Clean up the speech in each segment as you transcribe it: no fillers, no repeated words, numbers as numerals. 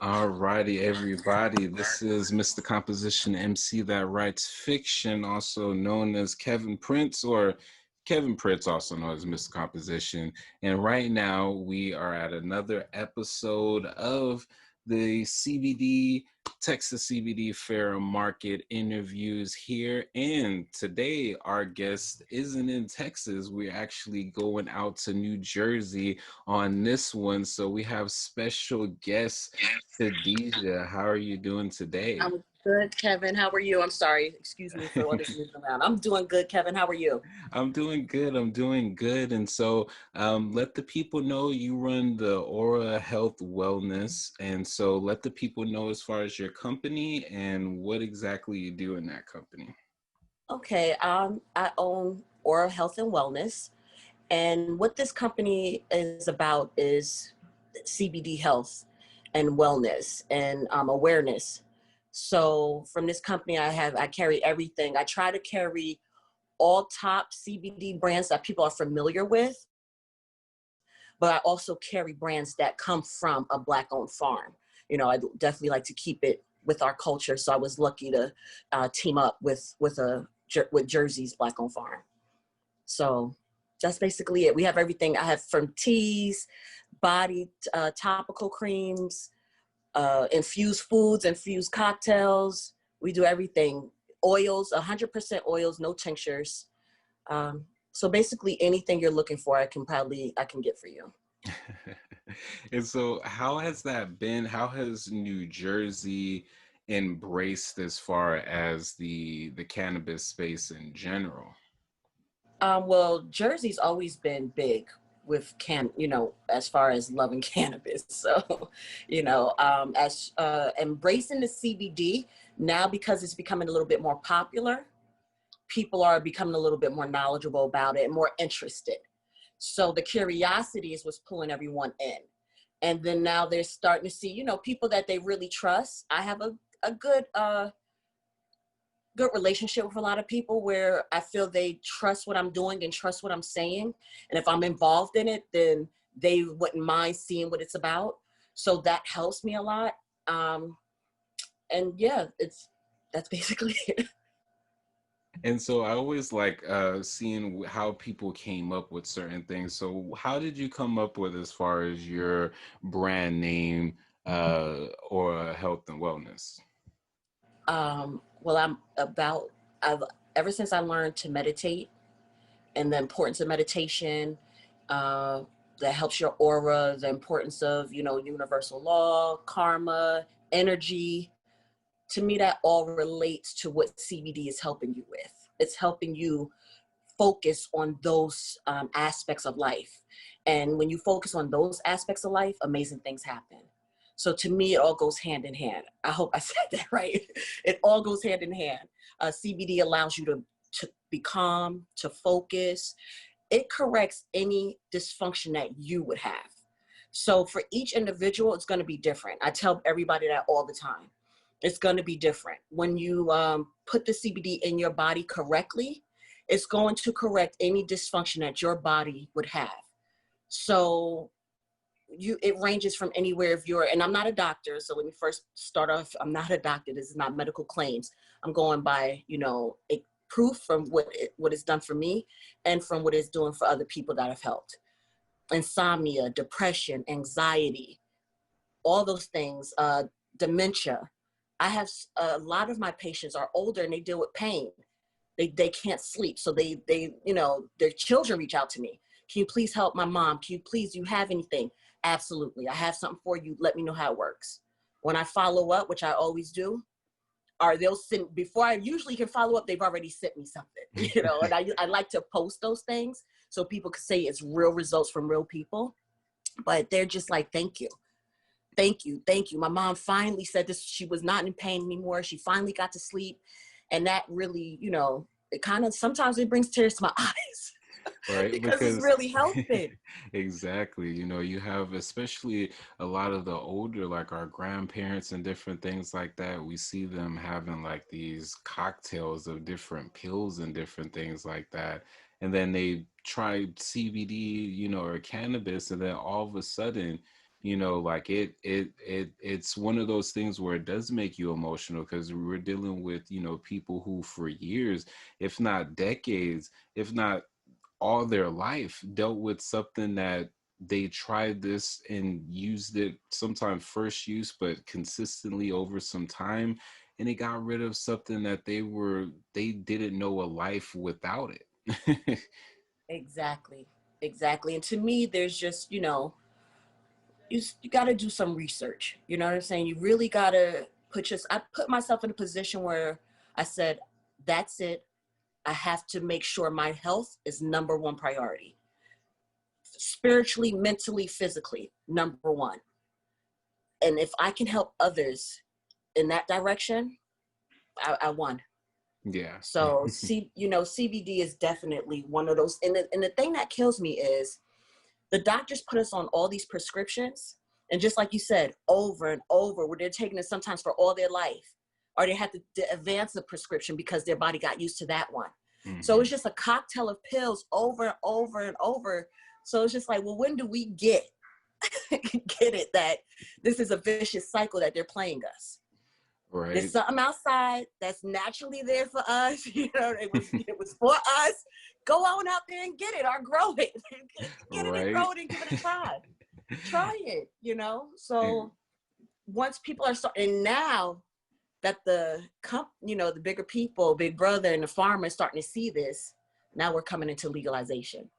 Alrighty, everybody. This is Mr. Composition MC that writes fiction, also known as Kevin Prince, or Kevin Prince, also known as Mr. Composition. And right now, we are at another episode of the CBD Texas CBD Fair Market interviews here. And today, our guest isn't in Texas. We're actually going out to New Jersey on this one. So we have special guest Shedisha. How are you doing today? I'm good, Kevin. How are you? I'm sorry. Excuse me for all this moving around. I'm doing good, Kevin. How are you? I'm doing good. I'm doing good. And so let the people know you run the Aura Health Wellness. And so let the people know as far as your company and what exactly you do in that company. Okay. I own Aura Health and Wellness. And what this company is about is CBD health and wellness and awareness. So from this company, I carry everything. I try to carry all top CBD brands that people are familiar with, but I also carry brands that come from a Black-owned farm. You know, I definitely like to keep it with our culture. So I was lucky to team up with Jersey's Black-owned farm. So that's basically it. We have everything. I have from teas, body topical creams, infused foods, infused cocktails. We do everything. Oils, 100% oils, no tinctures. So basically anything you're looking for, I can get for you. And so how has that been? How has New Jersey embraced as far as the cannabis space in general? Well, Jersey's always been big with as far as loving cannabis. So, as embracing the CBD now, because it's becoming a little bit more popular, people are becoming a little bit more knowledgeable about it and more interested. So the curiosity is what's pulling everyone in. And then now they're starting to see, people that they really trust. I have a good relationship with a lot of people where I feel they trust what I'm doing and trust what I'm saying. And if I'm involved in it, then they wouldn't mind seeing what it's about. So that helps me a lot. And yeah, that's basically it. And so I always like seeing how people came up with certain things. So how did you come up with as far as your brand name or health and wellness? Well, I've ever since I learned to meditate and the importance of meditation, that helps your aura, the importance of, universal law, karma, energy. To me, that all relates to what CBD is helping you with. It's helping you focus on those aspects of life. And when you focus on those aspects of life, amazing things happen. So to me, it all goes hand in hand. I hope I said that right. It all goes hand in hand. CBD allows you to be calm, to focus. It corrects any dysfunction that you would have. So for each individual, it's going to be different. I tell everybody that all the time. It's going to be different. When you put the CBD in your body correctly, it's going to correct any dysfunction that your body would have. So it ranges from anywhere. And I'm not a doctor, so let me first start off. I'm not a doctor. This is not medical claims. I'm going by, a proof from what it's done for me and from what it's doing for other people that I've helped. Insomnia, depression, anxiety, all those things, dementia. I have a lot of my patients are older and they deal with pain. They can't sleep. So they their children reach out to me. Can you please help my mom? Do you have anything? Absolutely. I have something for you. Let me know how it works. When I follow up, which I always do, or they'll send, before I usually can follow up, they've already sent me something, and I like to post those things so people can say it's real results from real people, but they're just like, thank you. Thank you. Thank you. My mom finally said this. She was not in pain anymore. She finally got to sleep. And that really, it kind of, sometimes it brings tears to my eyes. Right, because it's really helping. Exactly. You have especially a lot of the older, like our grandparents and different things like that. We see them having like these cocktails of different pills and different things like that. And then they try CBD, or cannabis, and then all of a sudden you know, like it's one of those things where it does make you emotional, because we're dealing with, you know, people who for years, if not decades, if not all their life, dealt with something that they tried this and used it, sometimes first use, but consistently over some time, and they got rid of something that they didn't know a life without it. Exactly. Exactly. And to me, there's just, you know, you got to do some research. You know what I'm saying? You really got to I put myself in a position where I said, that's it. I have to make sure my health is number one priority. Spiritually, mentally, physically, number one. And if I can help others in that direction, I won. Yeah. So you know, CBD is definitely one of those. And the thing that kills me is the doctors put us on all these prescriptions. And just like you said, over and over, where they're taking it sometimes for all their life, or they have to advance the prescription because their body got used to that one. So it's just a cocktail of pills over and over and over. So it's just like, well, when do we get it that this is a vicious cycle that they're playing us? Right. There's something outside that's naturally there for us. You know, it was for us. Go on out there and get it or grow it. Get it and Right. grow it and give it a try. Try it, you know? So once people are starting, now that you know, the bigger people, Big Brother and the farmers starting to see this, now we're coming into legalization.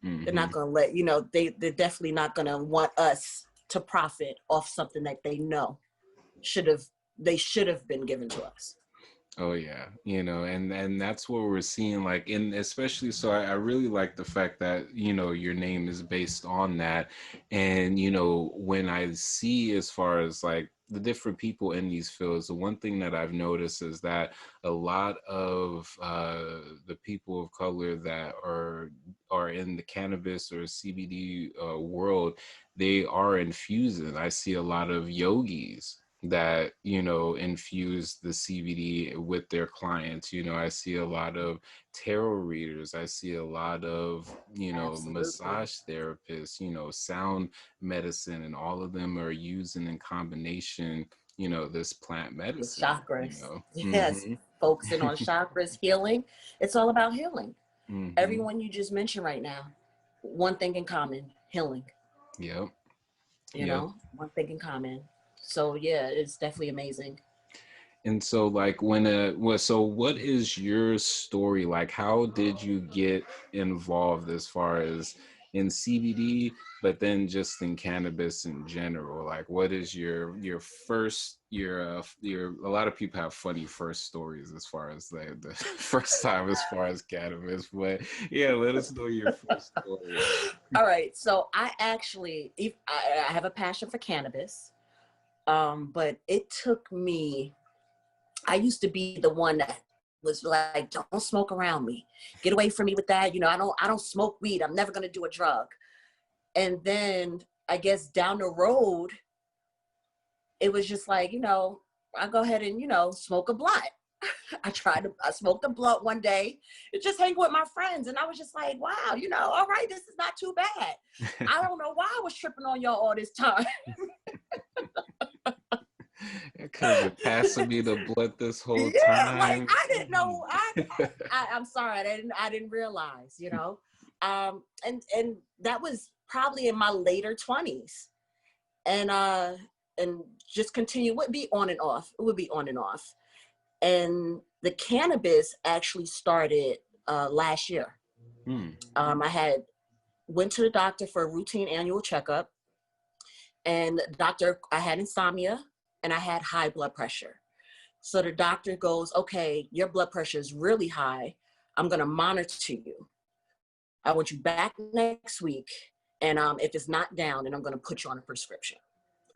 They're not going to let, you know, they're definitely not going to want us to profit off something that they know they should have been given to us. Oh yeah, you know, and that's what we're seeing, like, in especially, so I really like the fact that, you know, your name is based on that. And you know, when I see, as far as like the different people in these fields, the one thing that I've noticed is that a lot of the people of color that are in the cannabis or CBD world, they are infusing. I see a lot of yogis that, you know, infuse the CBD with their clients. You know, I see a lot of tarot readers. I see a lot of, you know, Absolutely. massage therapists, you know, sound medicine, and all of them are using in combination, you know, this plant The medicine, you chakras. know. Yes. Focusing on chakras, healing. It's all about healing. Mm-hmm. Everyone you just mentioned right now, one thing in common, healing. Yep. You Yep. know, one thing in common. So yeah, it's definitely amazing. And so, like, so what is your story? Like, how did you get involved as far as in CBD, but then just in cannabis in general? Like, what is your first your a lot of people have funny first stories as far as the first time as far as cannabis, but yeah, let us know your first story. All right. So I actually, I have a passion for cannabis, but it took me. I used to be the one that was like, "Don't smoke around me. Get away from me with that." You know, I don't smoke weed. I'm never gonna do a drug. And then I guess down the road, it was just like, you know, I go ahead and, you know, smoke a blunt. I smoked a blunt one day, just hang with my friends. And I was just like, wow, you know, all right, this is not too bad. I don't know why I was tripping on y'all all this time. It could have been passing me the blood this whole Yeah, like time. I didn't know. I'm sorry, I didn't realize, you know. And that was probably in my later 20s. And just continue, would be on and off. It would be on and off. And the cannabis actually started last year. I had went to the doctor for a routine annual checkup, and I had insomnia and I had high blood pressure. So the doctor goes, okay, your blood pressure is really high. I'm going to monitor you. I want you back next week. And if it's not down, then I'm going to put you on a prescription.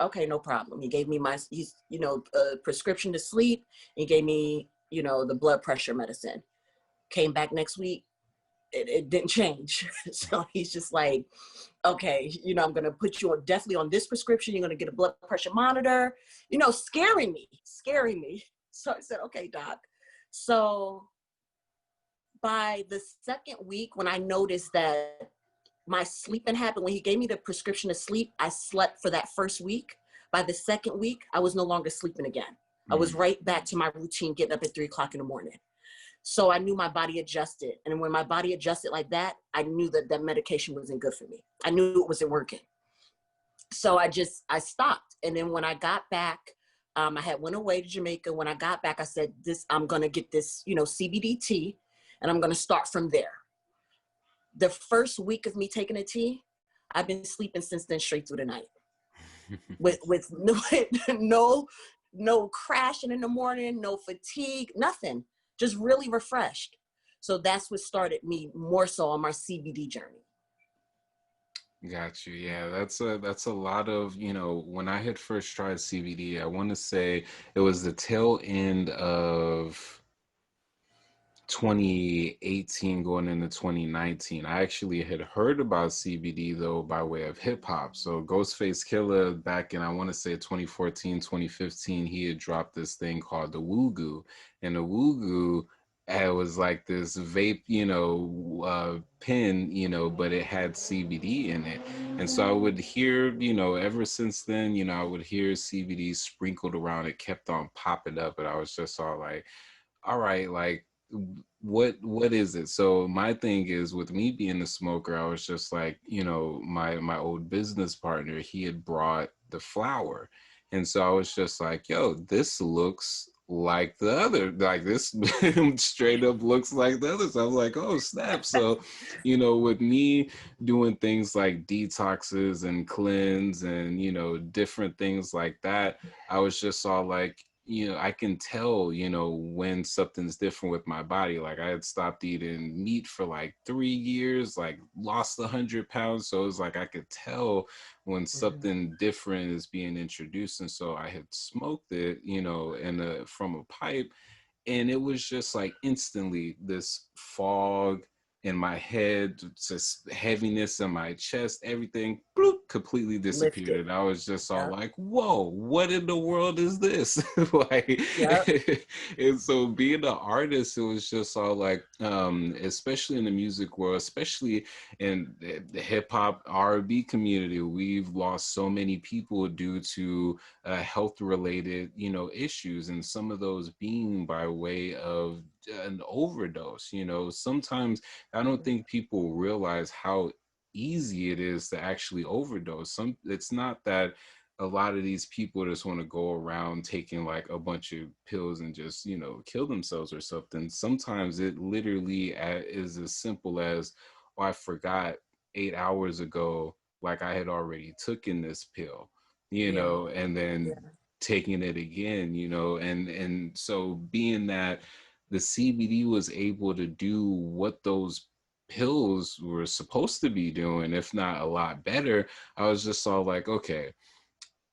Okay, no problem. He gave me a prescription to sleep. He gave me, you know, the blood pressure medicine. Came back next week. It didn't change. So he's just like, okay, you know, I'm going to put you on definitely on this prescription. You're going to get a blood pressure monitor, you know, scaring me. So I said, okay, doc. So by the second week, when I noticed that my sleeping habit, when he gave me the prescription to sleep, I slept for that first week. By the second week, I was no longer sleeping again. I was right back to my routine, getting up at 3 o'clock in the morning. So I knew my body adjusted. And when my body adjusted like that, I knew that that medication wasn't good for me. I knew it wasn't working. So I stopped. And then when I got back, I had went away to Jamaica. When I got back, I said, I'm going to get this, CBD tea, and I'm going to start from there. The first week of me taking a tea, I've been sleeping since then straight through the night with no crashing in the morning, no fatigue, nothing, just really refreshed. So that's what started me more so on my CBD journey. Got you. Yeah, that's a lot of, when I had first tried CBD, I want to say it was the tail end of 2018 going into 2019. I actually had heard about CBD though by way of hip hop. So Ghostface Killah back in, I want to say 2014, 2015, he had dropped this thing called the Woo-Goo. And the Woo-Goo, it was like this vape, pen, but it had CBD in it. And so I would hear, ever since then, I would hear CBD sprinkled around. It kept on popping up, and I was just all like, all right, like, what is it? So my thing is, with me being a smoker, I was just like, my old business partner, he had brought the flower, and so I was just like, yo, this looks like the other, like this straight up looks like the others. I was like, oh snap. So with me doing things like detoxes and cleanse and different things like that, I was just all like, I can tell, when something's different with my body. Like I had stopped eating meat for like 3 years, like lost 100 pounds. So it was like, I could tell when something different is being introduced. And so I had smoked it, from a pipe, and it was just like instantly this fog in my head, just heaviness in my chest, everything bloop, completely disappeared. Lifted. And I was just all Yep. like, whoa, what in the world is this? Like, Yep. and so being an artist, it was just all like, especially in the music world, especially in the hip hop R&B community, we've lost so many people due to health related, issues, and some of those being by way of an overdose. Sometimes I don't think people realize how easy it is to actually overdose. It's not that a lot of these people just want to go around taking like a bunch of pills and just, kill themselves or something. Sometimes it literally is as simple as, oh, I forgot 8 hours ago, like I had already taken this pill, Yeah. and then Yeah. taking it again, and so being that the CBD was able to do what those pills were supposed to be doing, if not a lot better, I was just all like, okay,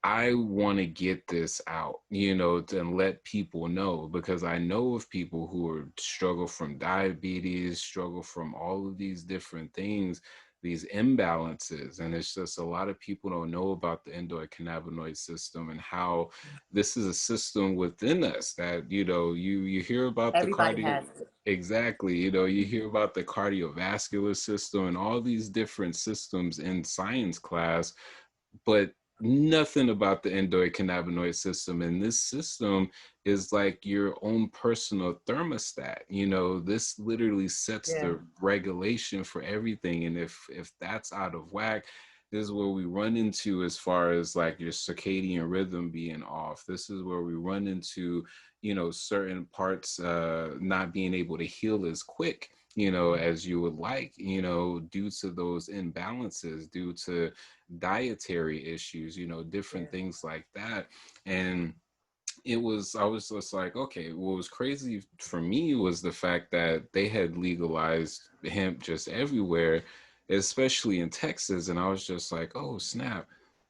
I want to get this out, and let people know, because I know of people who are struggle from diabetes, struggle from all of these different things, these imbalances. And it's just a lot of people don't know about the endocannabinoid system and how this is a system within us that, you hear about the Everybody cardio. has it. Exactly. You hear about the cardiovascular system and all these different systems in science class, but nothing about the endocannabinoid system. And this system is like your own personal thermostat. This literally sets Yeah. the regulation for everything. And if that's out of whack, this is where we run into, as far as like your circadian rhythm being off. This is where we run into, certain parts not being able to heal as quick, as you would like, due to those imbalances, due to dietary issues, different Yeah. things like that. And I was just like, okay, what was crazy for me was the fact that they had legalized hemp just everywhere, especially in Texas. And I was just like, oh snap,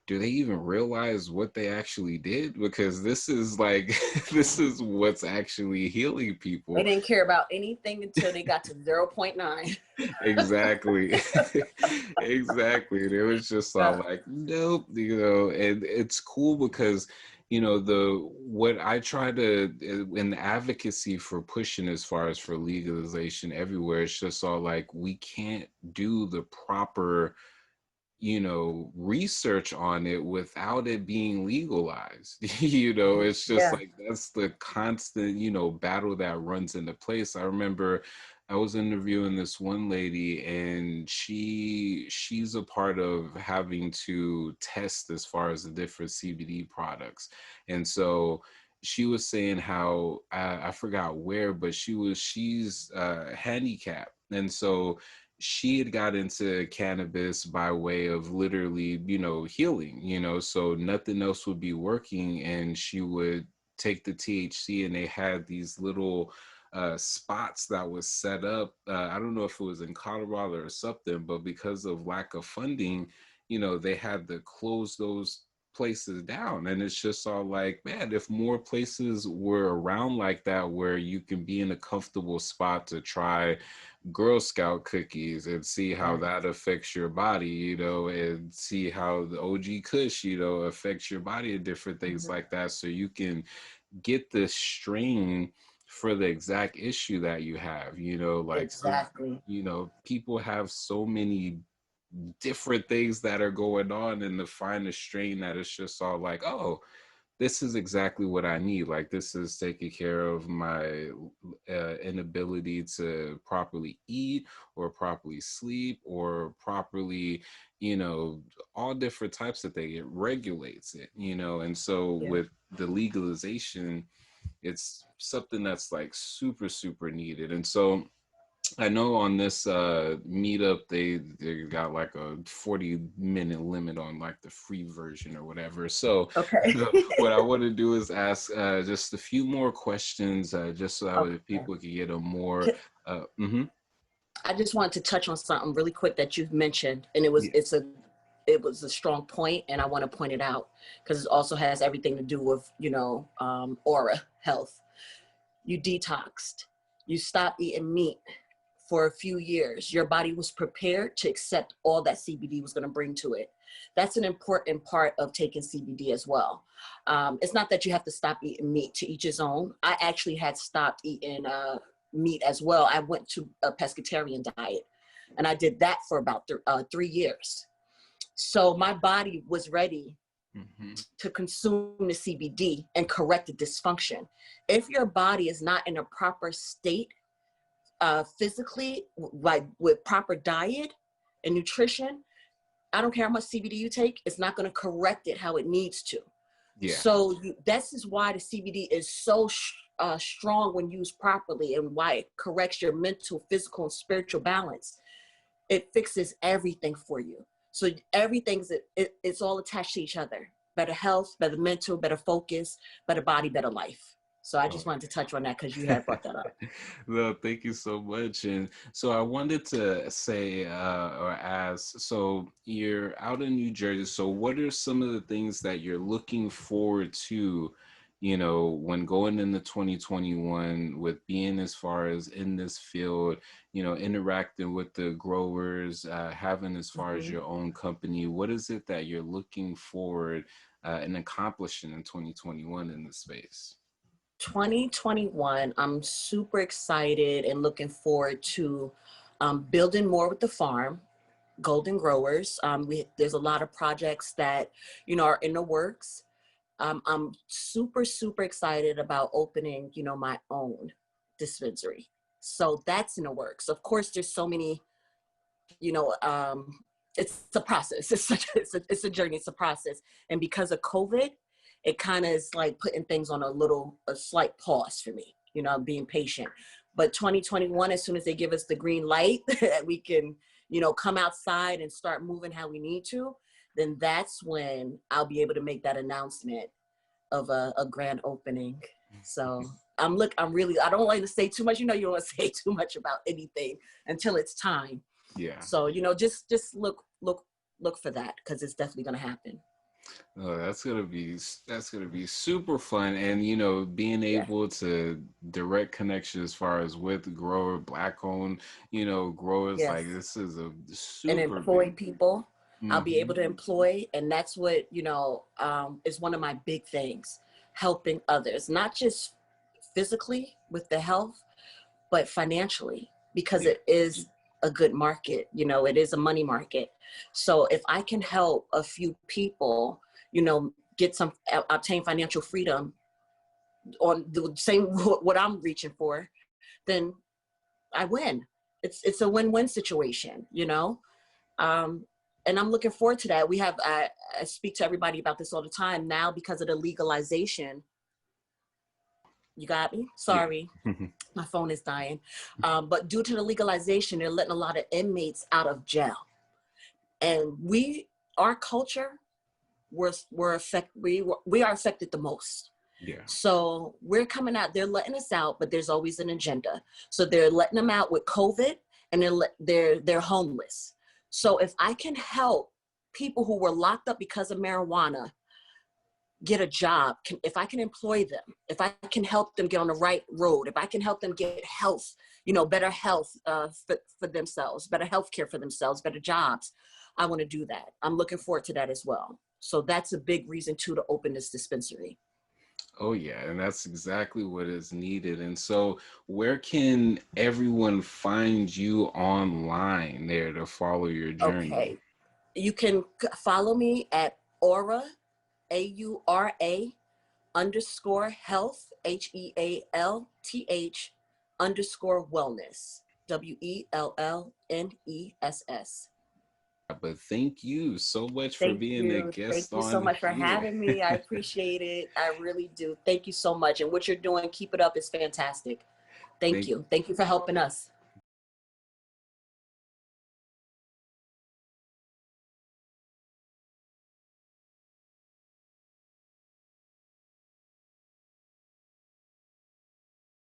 do they even realize what they actually did? Because this is like, this is what's actually healing They people. didn't care about anything until they got to 0.9. Exactly. Exactly. They was just all like, nope, and it's cool because, what I try to, in the advocacy for pushing as far as for legalization everywhere, it's just all like, we can't do the proper research on it without it being legalized. It's just Yeah. like that's the constant, battle that runs into place. I remember I was interviewing this one lady, and she's a part of having to test as far as the different CBD products. And so she was saying how I forgot where, but she's handicapped. And so she had got into cannabis by way of literally, healing, so nothing else would be working. And she would take the THC, and they had these little spots that was set up. I don't know if it was in Colorado or something, but because of lack of funding, they had to close those places down. And it's just all like, man, if more places were around like that, where you can be in a comfortable spot to try Girl Scout cookies and see how Right. that affects your body, and see how the OG Kush, affects your body and different things Mhm. like that. So you can get the strain for the exact issue that you have, like some, Exactly. people have so many different things that are going on, and to find a strain that is just all like, oh, this is exactly what I need. Like, this is taking care of my inability to properly eat or properly sleep or properly, all different types of things. It regulates it, and so Yeah. with the legalization, it's something that's like super, super needed. And so I know on this meetup they got like a 40-minute limit on like the free version or whatever. So Okay. what I want to do is ask just a few more questions, just so that way Okay. people can get a more. Mhm. I just wanted to touch on something really quick that you've mentioned, and Yeah. it was a strong point, and I want to point it out because it also has everything to do with aura health. You detoxed, you stopped eating meat for a few years. Your body was prepared to accept all that CBD was going to bring to it. That's an important part of taking CBD as well. It's not that you have to stop eating meat, to each his own. I actually had stopped eating meat as well. I went to a pescatarian diet, and I did that for about 3 years. So my body was ready Mhm. to consume the CBD and correct the dysfunction. If your body is not in a proper state physically, like with proper diet and nutrition, I don't care how much CBD you take, it's not going to correct it how it needs to. Yeah. So this is why the CBD is so strong when used properly, and why it corrects your mental, physical, and spiritual balance. It fixes everything for you. So it's all attached to each other. Better health, better mental, better focus, better body, better life. So I Oh, just wanted to touch on that because you had brought that up. no, thank you so much. And so I wanted to say or ask, so you're out in New Jersey. So what are some of the things that you're looking forward to, when going into 2021, with being as far as in this field, interacting with the growers, having as far as Mhm. your own company? What is it that you're looking forward and accomplishing in 2021 in the space? 2021, I'm super excited and looking forward to building more with the farm, Golden Growers. There's a lot of projects that, are in the works. I'm super, super excited about opening, my own dispensary. So that's in the works. Of course, there's so many, you know, it's a process. It's a journey. It's a process. And because of COVID, it kind of is like putting things on a slight pause for me, being patient. But 2021, as soon as they give us the green light that we can, come outside and start moving how we need to, then that's when I'll be able to make that announcement of a grand opening. So I don't like to say too much. You don't want to say too much about anything until it's time. Yeah. So, just look for that, because it's definitely going to happen. Oh, that's gonna be super fun, and you know, being Yeah. able to direct connection as far as with grower, black owned, you know, growers, Yes. like this is a And super employ big. people. I'll be Mm-hmm. able to employ, and that's what, is one of my big things, helping others, not just physically with the health, but financially, because Yeah. it is a good market. It is a money market. So if I can help a few people, get some, obtain financial freedom on the same what I'm reaching for, then I win. It's a win-win situation. Um, and I'm looking forward to that. I speak to everybody about this all the time now because of the legalization. You got me? Yeah. Sorry, my phone is dying. But due to the legalization, they're letting a lot of inmates out of jail. And our culture, we are affected the most. Yeah. So we're coming out, they're letting us out, but there's always an agenda. So they're letting them out with COVID, and they're homeless. So if I can help people who were locked up because of marijuana get a job, if I can employ them, if I can help them get on the right road, if I can help them get health, better health for themselves, better health care for themselves, better jobs, I want to do that. I'm looking forward to that as well. So that's a big reason too to open this dispensary. Oh yeah, and that's exactly what is needed. And so, where can everyone find you online there to follow your journey? Okay. You can follow me at Aura, AURA underscore health, HEALTH underscore wellness, WELLNESS. But thank you so much for Thank being a you. Thank guest you so on much for here. having me. I appreciate it. I really do. Thank you so much. And what you're doing, keep it up. It's fantastic. Thank Thank you. Thank you for helping us.